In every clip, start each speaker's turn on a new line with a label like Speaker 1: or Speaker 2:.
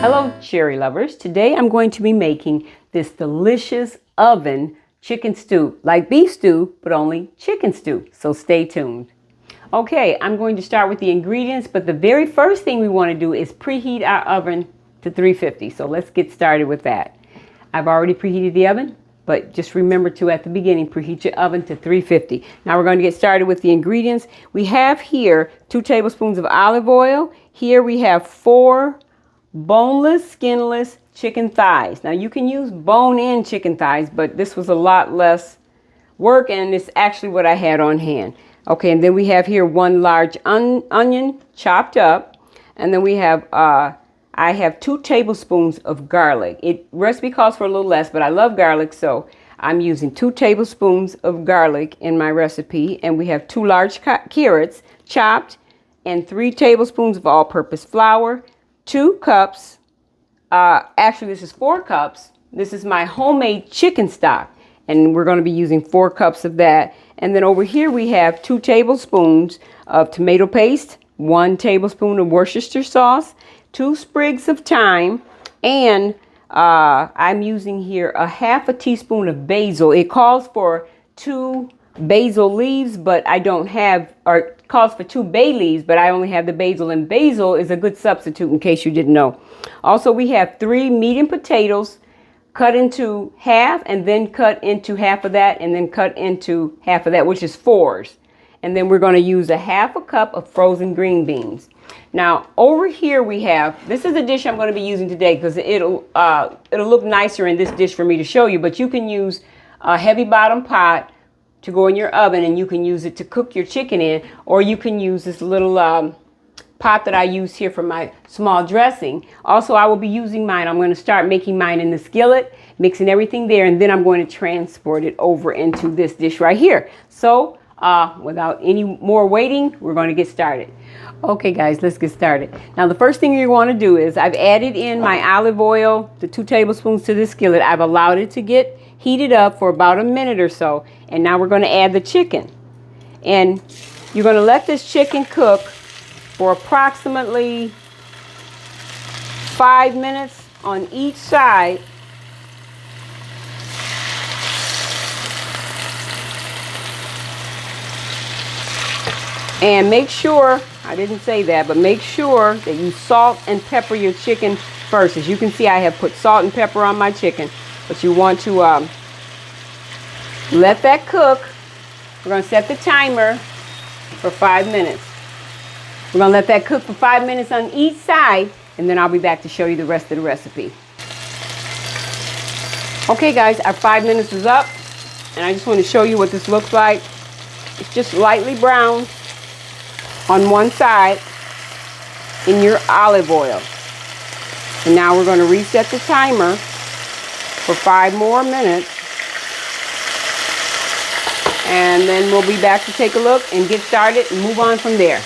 Speaker 1: Hello cherry lovers, today I'm going to be making this delicious oven chicken stew, like beef stew, but only chicken stew, so stay tuned. Okay, I'm going to start with the ingredients, but the very first thing we want to do is preheat our oven to 350, so let's get started with that. I've already preheated the oven, but just remember to, at the beginning, preheat your oven to 350. Now we're going to get started with the ingredients. We have here 2 tablespoons of olive oil. Here we have 4 boneless, skinless chicken thighs. Now you can use bone-in chicken thighs, but this was a lot less work and it's actually what I had on hand. Okay, and then we have here 1 large onion chopped up, and then we have I have 2 tablespoons of garlic. Recipe calls for a little less, but I love garlic, so I'm using 2 tablespoons of garlic in my recipe, and we have 2 large carrots chopped, and 3 tablespoons of all-purpose flour, 2 cups, actually this is 4 cups. This is my homemade chicken stock, and we're going to be using 4 cups of that. And then over here we have 2 tablespoons of tomato paste, 1 tablespoon of Worcestershire sauce, 2 sprigs of thyme, and I'm using here a ½ teaspoon of basil. It calls for 2 basil leaves, but I don't have, or it calls for 2 bay leaves, but I only have the basil, and basil is a good substitute in case you didn't know. Also, we have 3 medium potatoes cut into half, and then cut into half of that, and then cut into half of that, which is 4s. And then we're going to use a ½ cup of frozen green beans. Now over here we have, this is the dish I'm going to be using today because it'll look nicer in this dish for me to show you, but you can use a heavy bottom pot to go in your oven, and you can use it to cook your chicken in, or you can use this little pot that I use here for my small dressing. Also, I will be using mine. I'm going to start making mine in the skillet, mixing everything there, and then I'm going to transport it over into this dish right here. So without any more waiting, we're going to get started. Okay guys, let's get started. Now the first thing you want to do is, I've added in my olive oil, the 2 tablespoons to this skillet. I've allowed it to get heated up for about a minute or so, and now we're going to add the chicken. And you're going to let this chicken cook for approximately 5 minutes on each side. And make sure, I didn't say that, but make sure that you salt and pepper your chicken first. As you can see, I have put salt and pepper on my chicken, but you want to let that cook. We're going to set the timer for 5 minutes. We're going to let that cook for 5 minutes on each side, and then I'll be back to show you the rest of the recipe. Okay guys, our 5 minutes is up, and I just want to show you what this looks like. It's just lightly brown on one side in your olive oil. And now we're going to reset the timer for 5 more minutes. And then we'll be back to take a look and get started and move on from there.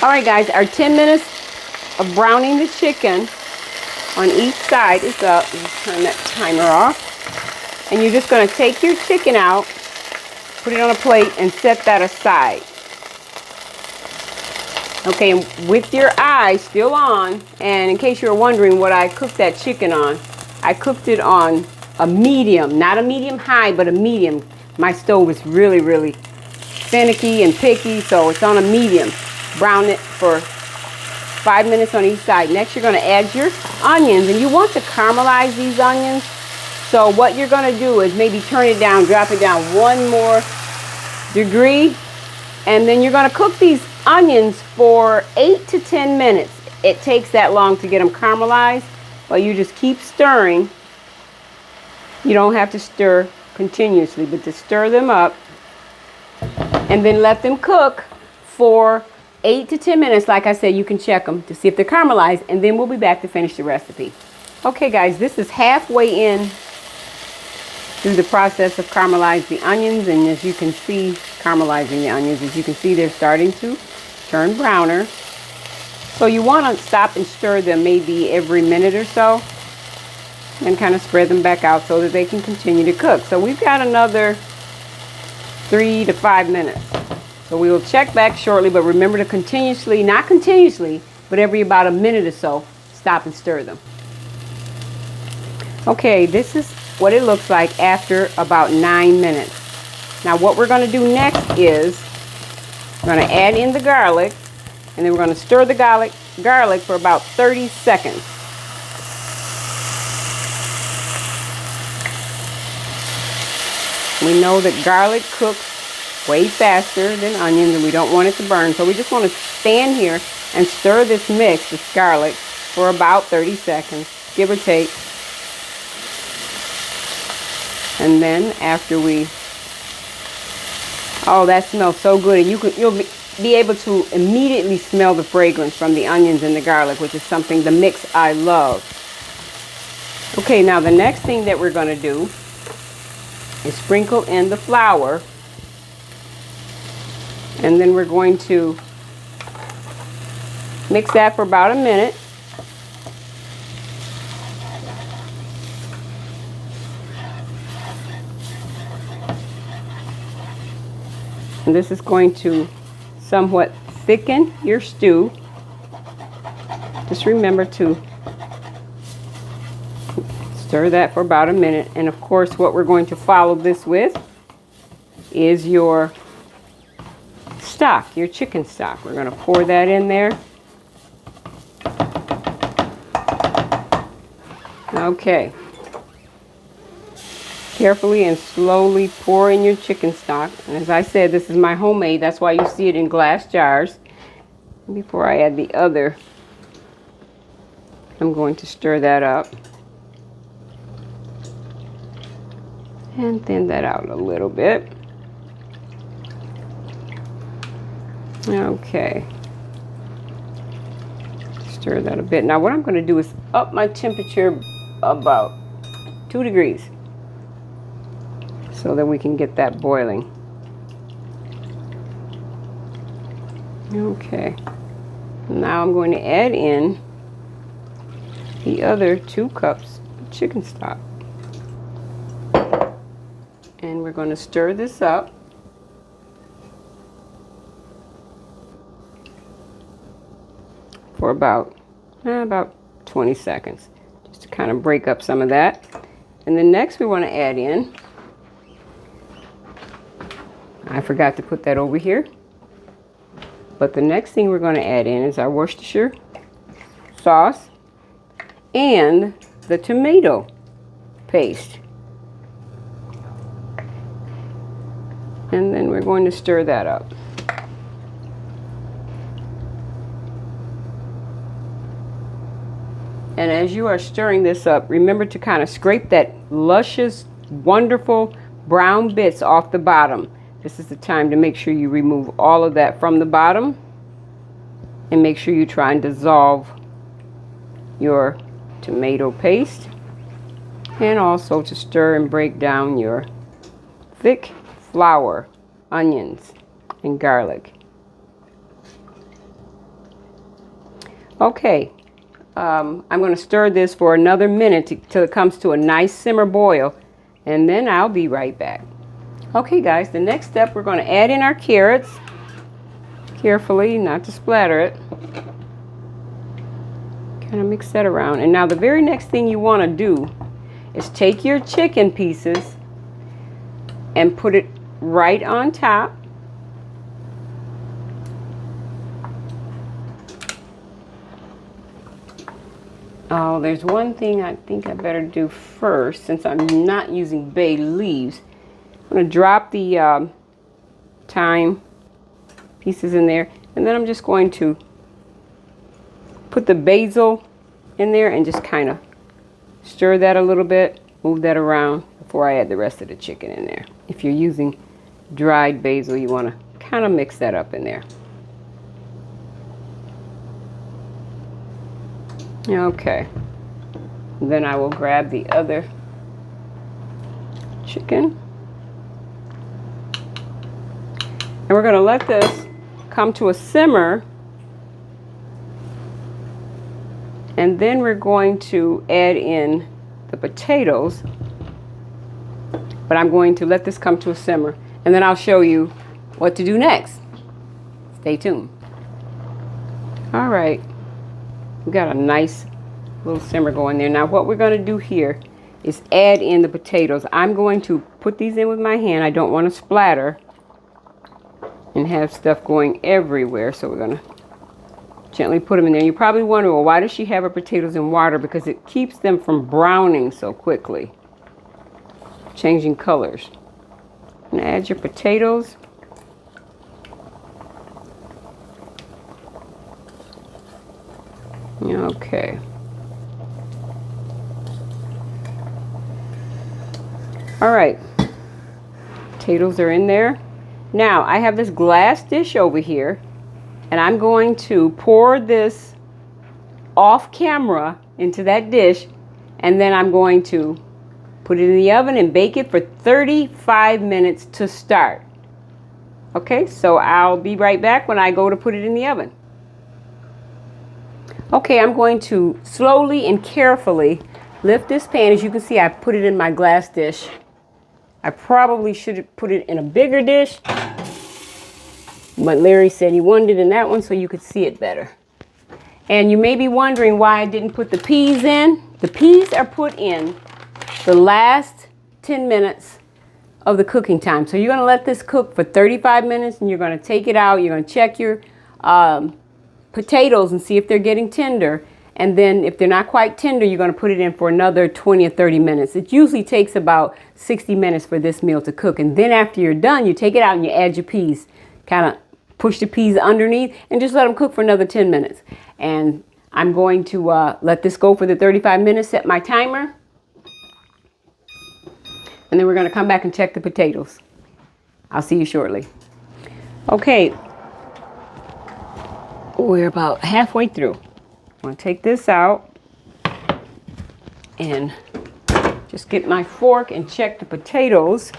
Speaker 1: Alright guys, our 10 minutes of browning the chicken on each side is up. Let's turn that timer off. And you're just going to take your chicken out, put it on a plate, and set that aside. Okay, and with your eyes still on, and in case you're wondering what I cooked that chicken on, I cooked it on a medium, not a medium high, but a medium. My stove is really, really finicky and picky, so it's on a medium. Brown it for 5 minutes on each side. Next, you're going to add your onions, and you want to caramelize these onions. So what you're going to do is maybe turn it down, drop it down 1 more degree, and then you're going to cook these onions for 8 to 10 minutes. It takes that long to get them caramelized, but you just keep stirring. You don't have to stir continuously, but to stir them up, and then let them cook for 8 to 10 minutes. Like I said, you can check them to see if they're caramelized, and then we'll be back to finish the recipe. Okay guys, this is halfway in through the process of caramelizing the onions, and as you can see, caramelizing the onions, as you can see, they're starting to turn browner. So you want to stop and stir them maybe every minute or so, and kind of spread them back out so that they can continue to cook. So we've got another 3 to 5 minutes. So we will check back shortly, but remember to continuously, not continuously, but every about a minute or so, stop and stir them. Okay, this is what it looks like after about 9 minutes. Now what we're going to do next is we're going to add in the garlic, and then we're going to stir the garlic for about 30 seconds. We know that garlic cooks way faster than onions, and we don't want it to burn. So we just want to stand here and stir this mix, this garlic, for about 30 seconds, give or take. And then after oh, that smells so good. And you'll be able to immediately smell the fragrance from the onions and the garlic, which is something, the mix I love. Okay, now the next thing that we're going to do is sprinkle in the flour. And then we're going to mix that for about a minute. And this is going to somewhat thicken your stew. Just remember to stir that for about a minute. And of course, what we're going to follow this with is your stock, your chicken stock. We're going to pour that in there. Okay. Carefully and slowly pour in your chicken stock. And as I said, this is my homemade. That's why you see it in glass jars. Before I add the other, I'm going to stir that up. And thin that out a little bit. Okay. Stir that a bit. Now what I'm going to do is up my temperature about 2 degrees so that we can get that boiling. Okay. Now I'm going to add in the other 2 cups of chicken stock. And we're going to stir this up. For about 20 seconds, just to kind of break up some of that. And then next we want to add in, I forgot to put that over here, but the next thing we're going to add in is our Worcestershire sauce and the tomato paste. And then we're going to stir that up. And as you are stirring this up, remember to kind of scrape that luscious, wonderful brown bits off the bottom. This is the time to make sure you remove all of that from the bottom. And make sure you try and dissolve your tomato paste. And also to stir and break down your thick flour, onions, and garlic. Okay. I'm going to stir this for another minute till it comes to a nice simmer boil, and then I'll be right back. Okay guys, the next step, we're going to add in our carrots, carefully, not to splatter it. Kind of mix that around. And now the very next thing you want to do is take your chicken pieces and put it right on top. Oh, there's one thing I think I better do first, since I'm not using bay leaves. I'm going to drop the thyme pieces in there, and then I'm just going to put the basil in there and just kind of stir that a little bit, move that around before I add the rest of the chicken in there. If you're using dried basil, you want to kind of mix that up in there. Okay, then I will grab the other chicken, and we're going to let this come to a simmer, and then we're going to add in the potatoes, but I'm going to let this come to a simmer, and then I'll show you what to do next. Stay tuned. All right, we got a nice little simmer going there. Now what we're going to do here is add in the potatoes. I'm going to put these in with my hand. I don't want to splatter and have stuff going everywhere, so we're going to gently put them in there. You probably wonder, well, why does she have her potatoes in water? Because it keeps them from browning so quickly, changing colors. And add your potatoes. Okay. All right. Potatoes are in there. Now, I have this glass dish over here, and I'm going to pour this off camera into that dish, and then I'm going to put it in the oven and bake it for 35 minutes to start. Okay, so I'll be right back when I go to put it in the oven. Okay, I'm going to slowly and carefully lift this pan. As you can see, I put it in my glass dish. I probably should have put it in a bigger dish, but Larry said he wanted it in that one so you could see it better. And you may be wondering why I didn't put the peas in. The peas are put in the last 10 minutes of the cooking time. So you're going to let this cook for 35 minutes, and you're going to take it out. You're going to check your potatoes and see if they're getting tender. And then if they're not quite tender, you're going to put it in for another 20 or 30 minutes. It usually takes about 60 minutes for this meal to cook. And then after you're done, you take it out and you add your peas. Kind of push the peas underneath and just let them cook for another 10 minutes. And I'm going to let this go for the 35 minutes, set my timer. And then we're going to come back and check the potatoes. I'll see you shortly. Okay. We're about halfway through. I'm going to take this out and just get my fork and check the potatoes.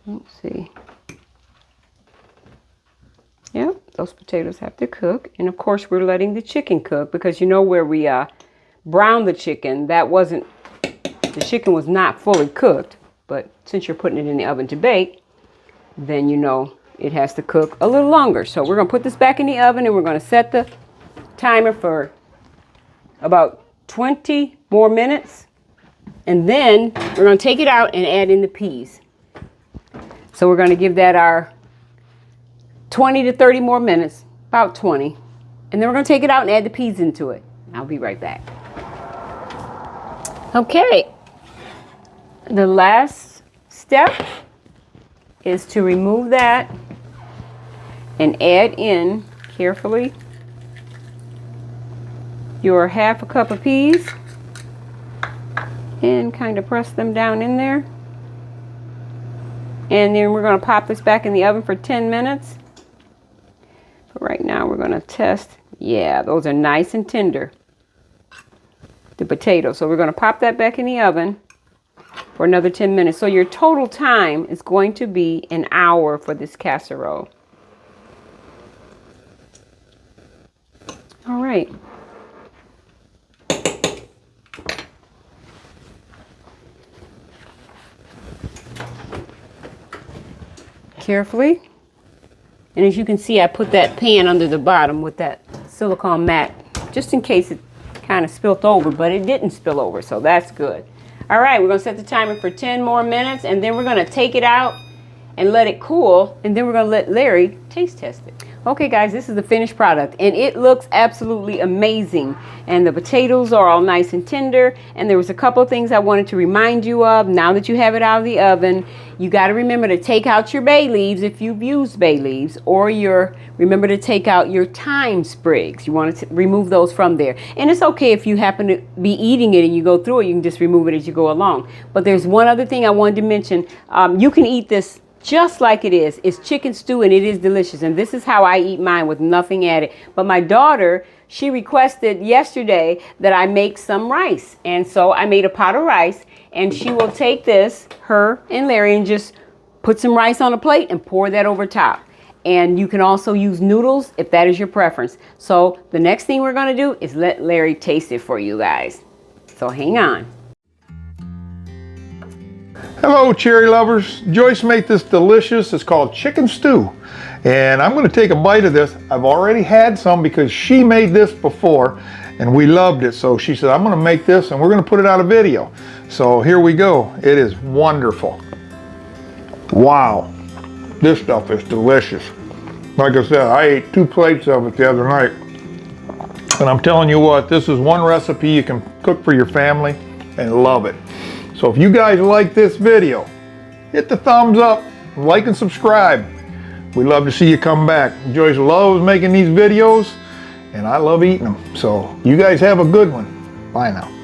Speaker 1: Let's see. Yep, those potatoes have to cook. And of course, we're letting the chicken cook because you know where we browned the chicken, the chicken was not fully cooked. But since you're putting it in the oven to bake, then you know it has to cook a little longer. So we're going to put this back in the oven and we're going to set the timer for about 20 more minutes. And then we're going to take it out and add in the peas. So we're going to give that our 20 to 30 more minutes, about 20. And then we're going to take it out and add the peas into it. I'll be right back. Okay. The last step is to remove that and add in carefully your half a cup of peas and kind of press them down in there. And then we're going to pop this back in the oven for 10 minutes. But right now we're going to test. Yeah, those are nice and tender, the potatoes. So we're going to pop that back in the oven for another 10 minutes. So your total time is going to be an hour for this casserole. All right. Carefully. And as you can see, I put that pan under the bottom with that silicone mat just in case it kind of spilt over, but it didn't spill over, so that's good. All right, we're going to set the timer for 10 more minutes, and then we're going to take it out and let it cool, and then we're going to let Larry taste test it. Okay, guys, this is the finished product, and it looks absolutely amazing. And the potatoes are all nice and tender, and there was a couple of things I wanted to remind you of. Now that you have it out of the oven, you got to remember to take out your bay leaves if you've used bay leaves, or remember to take out your thyme sprigs. You want to remove those from there. And it's okay if you happen to be eating it and you go through it, you can just remove it as you go along. But there's one other thing I wanted to mention. You can eat this just like it is. It's chicken stew and it is delicious. And this is how I eat mine, with nothing added. But my daughter, she requested yesterday that I make some rice. And so I made a pot of rice, and she will take this, her and Larry, and just put some rice on a plate and pour that over top. And you can also use noodles if that is your preference. So the next thing we're going to do is let Larry taste it for you guys. So hang on.
Speaker 2: Hello cherry lovers. Joyce made this delicious. It's called chicken stew. And I'm going to take a bite of this. I've already had some because she made this before and we loved it. So she said, I'm going to make this and we're going to put it out a video. So here we go. It is wonderful. Wow. This stuff is delicious. Like I said, I ate 2 plates of it the other night. And I'm telling you what, this is one recipe you can cook for your family and love it. So if you guys like this video, hit the thumbs up, like and subscribe. We love to see you come back. Joyce loves making these videos and I love eating them. So you guys have a good one. Bye now.